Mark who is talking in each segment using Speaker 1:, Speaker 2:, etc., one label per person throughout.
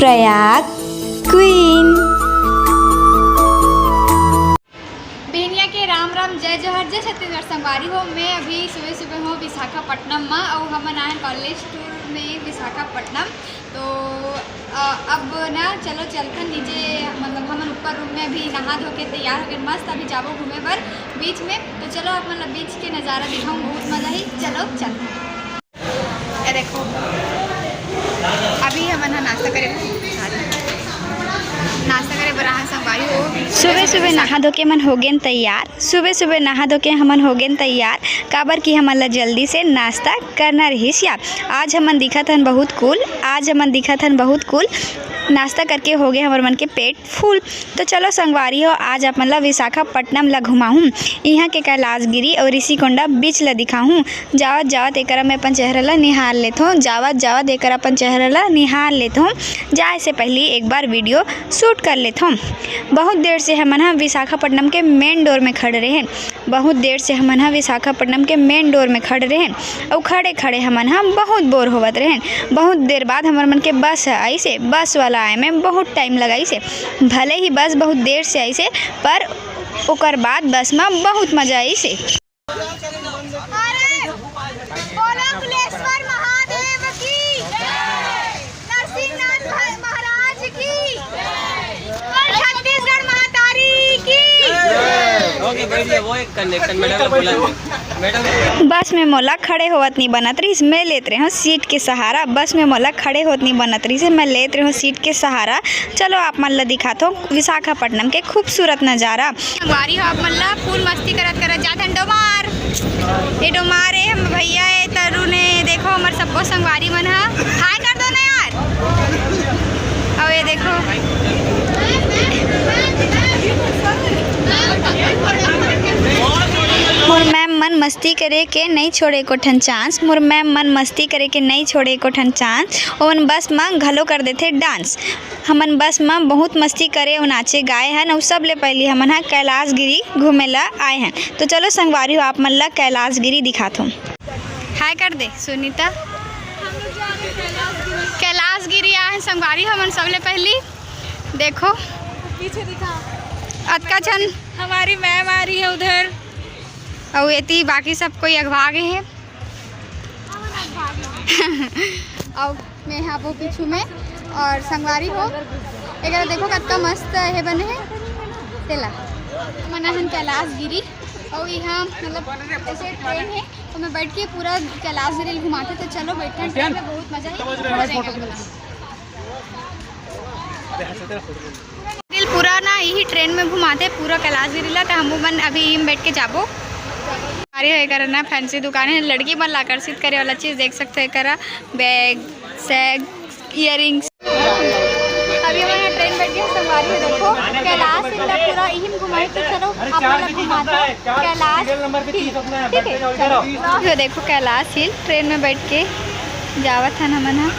Speaker 1: Prayag queen.
Speaker 2: बेनिया के राम राम जय जोहर जय छत्तीसगढ़ संगवारी हो। मैं अभी सुबह सुबह हूँ विशाखापट्टनम में और हमन आए कॉलेज टूर में विशाखापट्टनम। तो अब ना चलो चलकर नीचे, मतलब हमन ऊपर रूम में अभी नहा धो के तैयार हो गए मस्त। अभी जाबो घूमे पर बीच में, तो चलो अब मतलब बीच के नज़ारा दिखाऊँ, बहुत मज़ा ही। चलो चल देखो अभी हमन नाश्ता करे बरा संगवारी हो।
Speaker 1: सुबह सुबह नहा धो के मन हो गए तैयार। सुबह सुबह नहा धो के हमन हो गए तैयार, काबर कि हमन ला जल्दी से नाश्ता करना रहीस यार। आज हमन दिखत हन बहुत कूल, नाश्ता करके हो गए हमार मन के पेट फूल। तो चलो संगवारी हो, आज अपन ला विशाखापट्टनम ला घुमाऊँ, यहाँ के कैलाशगिरी और ऋषिकोंडा बीच ला दिखाऊँ। जावत जावत एकरा में अपन चेहरा ला निहार लेत हूँ, जाए से पहले एक बार वीडियो शूट कर लेत हूँ। बहुत देर से हमन हा विशाखापट्टनम के मेन डोर में खड़े रहें, और खड़े खड़े हमन हा बहुत बोर होवत रहें। बहुत देर बाद हमार मन के बस आई से, बस वाला आए में बहुत टाइम लगाई से। भले ही बस बहुत देर से आई से, पर ओकर बाद बस में बहुत मजा आई से। बस में मोला खड़े होवत नहीं बनत रही, मैं लेत रही हूँ सीट के सहारा। मैं लेत रही हूँ सीट के सहारा। चलो आप मन ला दिखाता हूँ विशाखापट्टनम के खूबसूरत नज़ारा। संगवारी हो, आप मन ला फूल मस्ती करत जाते हैं डोमार। ये डोमार है, हम भैया है, तरुण है, देखो हमारे सबको संगवारी मन है। हाय कर दो ना यार। और ये देखो मोर मैम मन मस्ती करे के नहीं छोड़े को ठन चांस। ओवन बस में घलो कर देते डांस। हमन बस में बहुत मस्ती करे और नाचे गाए हैं। और सब ले पहले हमन हा कैलाशगिरी घूमे ला आए हैं। तो चलो संगवारी हो, आप मन ला कैलाशगिरी दिखाता हूँ। हाय कर दे सुनीता। कैलाशगिरी आए हैं संगवारी हमन सब ले पहली। देखो
Speaker 2: पीछे दिखा
Speaker 1: अतका छन
Speaker 2: हमारी मैम आ रही है उधर,
Speaker 1: और ये बाकी सब कोई अगवा गए हैं। और मैं यहाँ वो पीछू में और संगवारी हो एक देखो कतका मस्त है बने हैं तेला मनहन कैलाशगिरी। और यहाँ मतलब ऐसे ट्रेन है, तो मैं बैठ के पूरा कैलाशगिरी घुमाते। तो चलो बैठे हैं ट्रेन में, बहुत मजा है। पूरा ना यही ट्रेन में घुमाते पूरा कैलाशगिरी ला। तो हम मन अभी बैठ के जाबो। अरे करना फैंसी दुकान है, लड़की मन आकर्षित करे वाला चीज़ देख सकते हैं। करा बैग, सैग, इयरिंग्स। अभी हमारे ट्रेन बैठ गए संगवारी है। देखो कैलाश हिल पूरा यही घुमाए। तो चलो आप लोग घुमाते हैं कैलाश, ठीक है चलो। देखो कैलाश हिल ट्रेन में बैठ के जावत है हमन।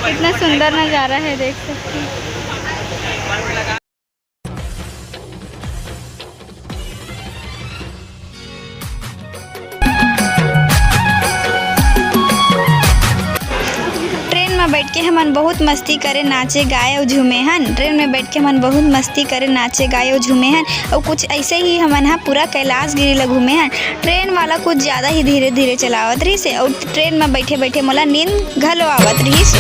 Speaker 1: कितना सुंदर नज़ारा है, देख सकते हैं। बैठ के हमन बहुत मस्ती करे, नाचे गाए और झूमे हन। और कुछ ऐसे ही हमन हा पूरा कैलाशगिरी ला घूमे हन। ट्रेन वाला कुछ ज़्यादा ही धीरे धीरे चलावत रही से, और ट्रेन में बैठे बैठे मोला नींद घलो आवत रही से।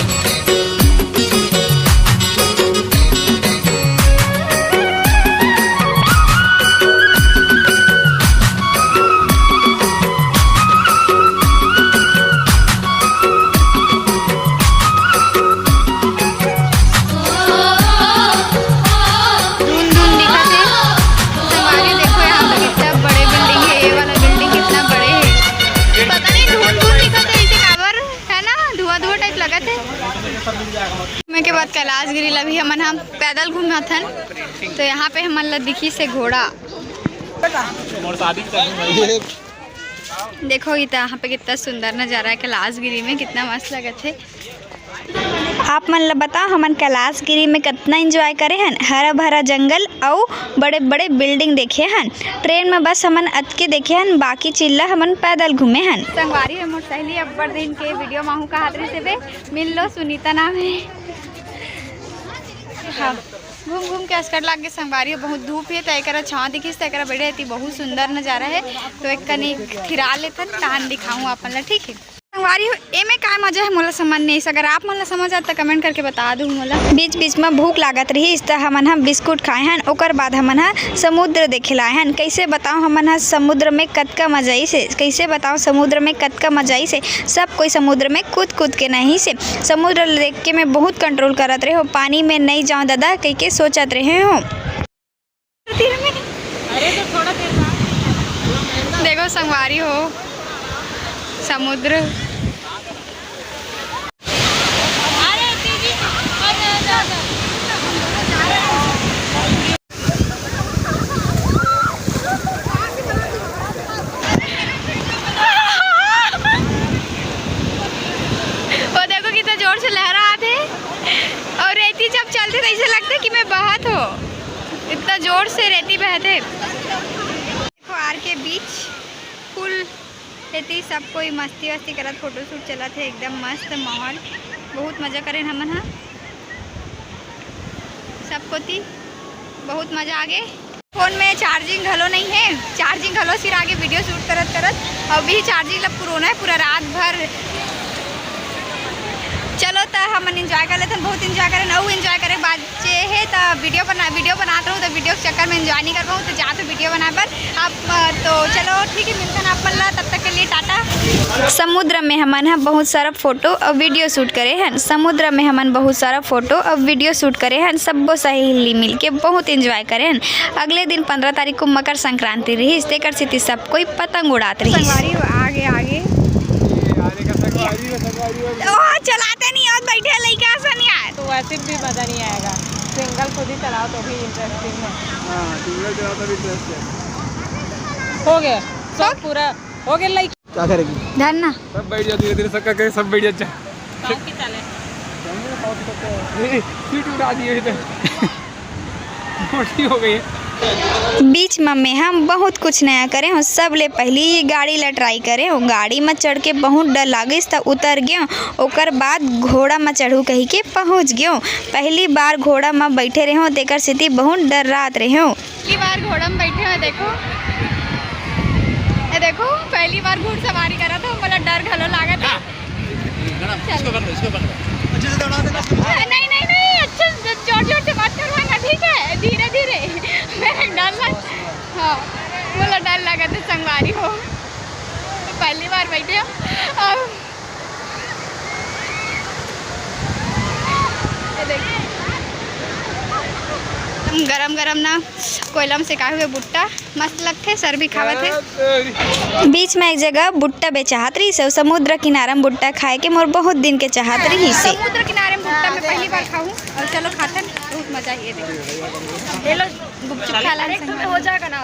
Speaker 1: के बाद कैलाशगिरी ला भी हमन हम पैदल घूमा थन। तो यहाँ पे हमन ला दिखी से घोड़ा। देखो यहाँ पे कितना सुंदर नज़ारा है कैलाशगिरी में, कितना मस्त लगत है। आप मन ला बताओ हमन कैलाशगिरी में कितना एंजॉय करे हन। हरा भरा जंगल और बड़े बड़े बिल्डिंग देखे हन। ट्रेन में बस हमन अतके देखे हन, बाकी चिल्ला हमन पैदल घूमे हन। संगवारी है मोर सहेली अब्बर दिन के वीडियो माहू का हाथ से बे मिल लो, सुनीता नाम है। हाँ घूम घूम के अस्कर लाग के संगवारी बहुत धूप है तो एक छाँव दिखिस तो एक बढ़िया थी बहुत सुंदर नज़ारा है तो एक कनी फिरा लेथन तहन दिखाऊँ अपन ला ठीक है संगवारी हो एमे का मजा है मोला समझ नहीं अगर आप मन ला समझ आत तो कमेंट करके बता दू मोला। बीच बीच में भूख लागत रही तो हमन हा बिस्कुट खाए हन ओकर बाद हमन हा समुद्र देखे लाए हन। कैसे बताओ हमन हा समुद्र में कतका मजा आई से कैसे बताओ समुद्र में कतका मजा आई से सब कोई समुद्र में कूद कूद के नहीं से समुद्र देख के मैं बहुत कंट्रोल करत रहे हो पानी में नहीं जाऊँ दादा कह के सोचत रहे हो। देखो संगवारी हो समुद्र वो देखो कितना जोर से लहरा आते और रेती जब चलते तो ऐसा लगता है कि मैं बहत हो इतना जोर से रेती बहते। देखो आर के बीच फुल रेती सब कोई मस्ती वस्ती करत फोटो शूट चला थे एकदम मस्त माहौल बहुत मज़ा करें हमन हा सबको थी बहुत मज़ा आ गए। फ़ोन में चार्जिंग घलो नहीं है चार्जिंग घलो सिर आगे वीडियो शूट करत करत अभी चार्जिंग लब पुराना है पूरा रात भर। चलो तो हम इंजॉय कर लेते हैं बहुत इंजॉय करें और इंजॉय करे बाद है तो वीडियो बनाता हूँ तो वीडियो के चक्कर में इंजॉय नहीं कर पाऊँ तो जा तो वीडियो बनाए पर आप तो चलो ठीक है मिलते हैं आप मल्ला तब तक के लिए टाटा। समुद्र में हमन हा बहुत सारा फोटो और वीडियो शूट करे हैं समुद्र में हमन बहुत सारा फोटो और वीडियो शूट करे हैं सबो सहेली मिल के बहुत इंजॉय करे हैं। अगले दिन 15 तारीख को मकर संक्रांति रही तेकर स्थिति सब कोई पतंग उड़ात रही। आगे आगे चलाते नहीं और बैठे लइका सन यार
Speaker 3: तो वैसे भी मजा नहीं आएगा सिंगल खुद ही चलाओ तो भी इंटरेस्टिंग है।
Speaker 4: हाँ सिंगल चलाओ तो भी इंटरेस्ट है।
Speaker 3: हो गया सब पूरा हो गया लाइक
Speaker 4: क्या करेगी
Speaker 1: धरना
Speaker 4: सब बैठ जाओ धीरे धीरे सबका कहे सब बैठ जा
Speaker 3: गाँव की चले
Speaker 4: सीट उड़ा दी है मोटी हो गई है।
Speaker 1: बीच में हम बहुत कुछ नया करे हो सब ले पहली गाड़ी ला ट्राई करे हो गाड़ी में चढ़ के बहुत डर लागिस तो उतर गयो ओकर बाद घोड़ा में चढ़ू कही के पहुँच गयो। पहली बार घोड़ा में बैठे रहे हो तेकर स्थिति बहुत डर रात रहे हो। पहली बार घोड़ा में बैठे हो देखो पहली बार घोड़ सवारी करा था मतलब डर घलो लागत है। नहीं अच्छा जोर से बात करवाना ठीक है धीरे धीरे मेरा डर लग हाँ बोला डर लगा तो संगवारी हो पहली बार बैठे अब गरम गरम ना कोयला में सिकाए हुए भुट्टा मस्त लगते सर भी खावत है। बीच में एक जगह भुट्टा बेचाहत रही से समुद्र किनारे में भुट्टा खाए के मोर बहुत दिन के चाहत रही से समुद्र किनारे में भुट्टा मैं पहली बार खाऊं और चलो खाते बहुत मजा ये ले लो गुपचुप खा लें हो जाएगा ना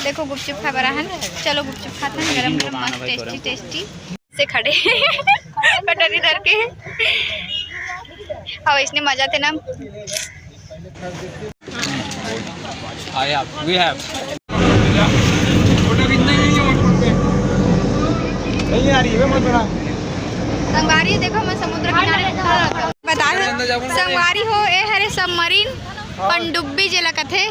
Speaker 1: देखो गुपचुप खा बरा है चलो गुपचुप खाते हैं गरम गरम मस्त टेस्टी से खड़े कटोरी धर के और इसने मजा थे ना
Speaker 4: we have नहीं आ रही है मत बना
Speaker 1: संगवारी देखो मैं समुद्र किनारे बता संगवारी हो ए हरे सबमरीन पनडुब्बी जेला कथे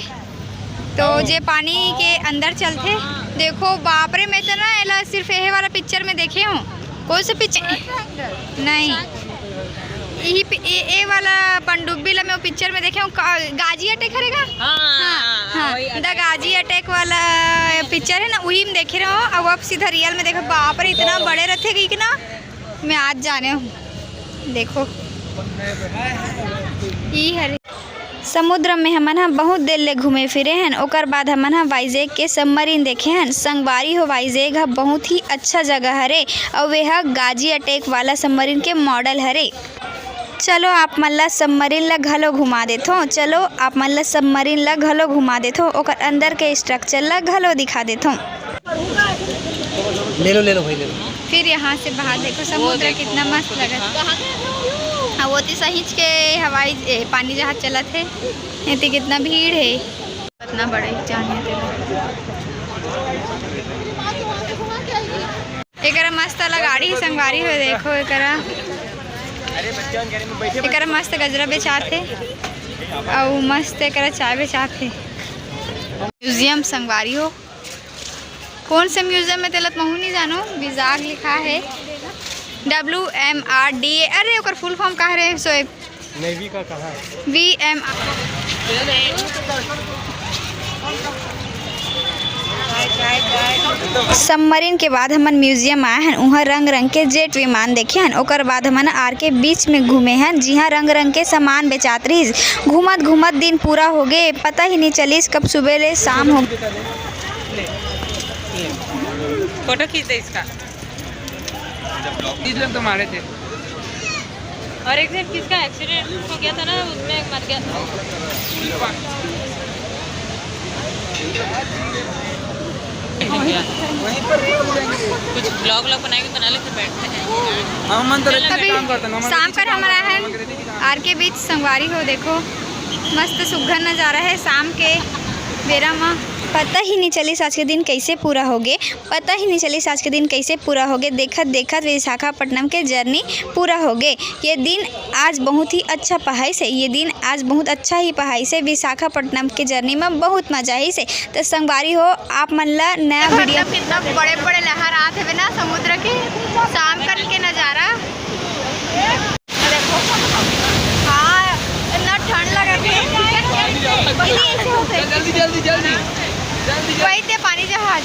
Speaker 1: तो जे पानी के अंदर चलते देखो बाप रे मैं तो ना एला सिर्फ ये वाला पिक्चर में देखे हूँ कौन सा पिक्चर नहीं ये वाला पनडुब्बी ला मैं पिक्चर में देखे हूँ गाजी अटैक करेगा हाँ द गाजी अटैक वाला पिक्चर है ना वही में देखे रहे हो अब सीधा रियल में देखो बाप रे इतना बड़े रहते कि ना मैं आज जाने हूँ देखो ये है समुद्र में हमन हा बहुत देर ले घूमे फिरे हैं ओकर बाद हमन हा वाइजेग के सबमरीन देखे हैं संगवारी हो वाइजेग हा बहुत ही अच्छा जगह हरे और वह गाजी अटैक वाला सबमरीन के मॉडल हरे। चलो आप मन ला सबमरीन ला घलो घुमा देथो चलो आप मन ला सबमरीन ला घलो घुमा देथो ओकर अंदर के स्ट्रक्चर ला घलो दिखा देथो।
Speaker 4: ले लो भाई ले लो।
Speaker 1: फिर यहाँ से बाहर देखो समुद्र कितना मस्त लगा हाँ वो तो सहीच के हवाई पानी जहाज चला थे ये कितना भीड़ है इतना बड़े जाने एक मस्त वाला गाड़ी है संगवारी हो देखो एक एकरा मस्त गजरा बेचाते और मस्त एकरा चाय बेचाते। म्यूजियम संगवारी हो, कौन से म्यूजियम में तेलत महू नहीं जानो, विजाग लिखा है WMRDA। अरे ओकर फुल फॉर्म कहा रहे सोएब?
Speaker 4: नेवी का कहाँ है?
Speaker 1: VMR। सबमरीन के बाद हमन म्यूजियम आए हैं, वहाँ रंग रंग के जेट विमान देखे हैं। ओकर बाद हमन आर के बीच में घूमे हैं, जिहाँ रंग रंग के सामान बेचात रहीस। घूमत घूमत दिन पूरा हो गए, पता ही नहीं चलीस कब सुबह ले शाम हो।
Speaker 3: फोटो खींच दे इसका।
Speaker 4: 30 लोग तो मारे थे।
Speaker 3: और एक दिन किसका एक्सीडेंट हो गया था ना, उसमें मर गया था। कुछ ब्लॉग बनाएंगे, बना ले फिर बैठते हैं।
Speaker 4: हम मन तो
Speaker 1: अभी शाम कर हमारा है आर के बीच संगवारी हो। देखो मस्त सुघर नज़ारा है शाम के बेरा में। पता ही नहीं चली आज के दिन कैसे पूरा हो गए, पता ही नहीं चली आज के दिन कैसे पूरा हो गए। देखत देखत विशाखापट्टनम के जर्नी पूरा हो गए। ये दिन आज बहुत ही अच्छा पढ़ाई से, ये दिन आज बहुत अच्छा ही पढ़ाई से। विशाखापट्टनम के जर्नी में बहुत मजा ही से। तो संगवारी हो आप मन ला नया वीडियो। कितना बड़े बड़े लहर आते हुए ना समुद्र के, शाम कर के नज़ारा देखो। हाँ इतना ठंड लगा
Speaker 4: जल्दी
Speaker 1: वही थे पानी जहाज।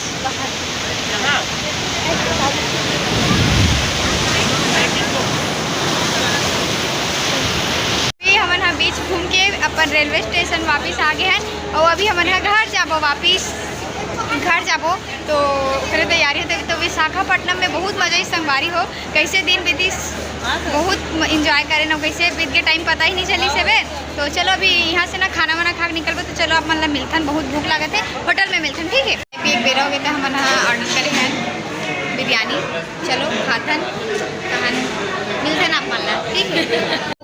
Speaker 1: हमन हा बीच घूम के अपन रेलवे स्टेशन वापस आ गए हैं और अभी हमन हा घर जाबो, वापस घर जाबो। तो फिर तैयारी होते तो विशाखापट्टनम में बहुत मजा ही संगवारी हो। कैसे दिन बीती बहुत इंजॉय करें ना, कैसे बीत के टाइम पता ही नहीं चली से बे। तो चलो अभी यहाँ से ना खाना वाना खा के निकलबो। तो चलो आप मतलब मिलथन, बहुत भूख लागत है, होटल में मिलथन ठीक है। अभी एक बेरा हो गया था हमन यहाँ ऑर्डर करे हैं बिरयानी। चलो खाथन कहन मिलथन आप मतलब ठीक है।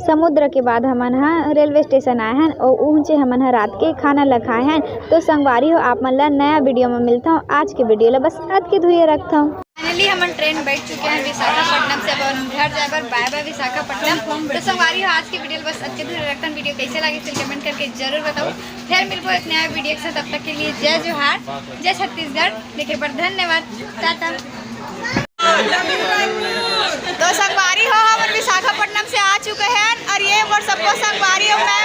Speaker 1: समुद्र के बाद हमन हा रेलवे स्टेशन आए हैं और ऊँचे हमन हा रात के खाना लखाए हैं। तो संगवारी हो आप मन ला नया वीडियो में मिलता हूँ। आज के वीडियो ला बस आज के धुए रखता हूँ। फाइनली हम ट्रेन बैठ चुके हैं विशाखापट्टनम से। अब घर जाए बाय बाय विशाखापट्टनम। तो संगवारी हो आज की वीडियो बस आज के धुए रखता हूँ। वीडियो कैसे लगे फिर कमेंट करके जरूर बताओ। फिर मिलबो एक नया वीडियो के साथ, तब तक के लिए जय जोहार, जय छत्तीसगढ़। देखे पर धन्यवाद, टाटा। तो संगवारी हो हम विशाखापट्टनम से आ चुके हैं और ये वो सबको संगवारी हो। मैं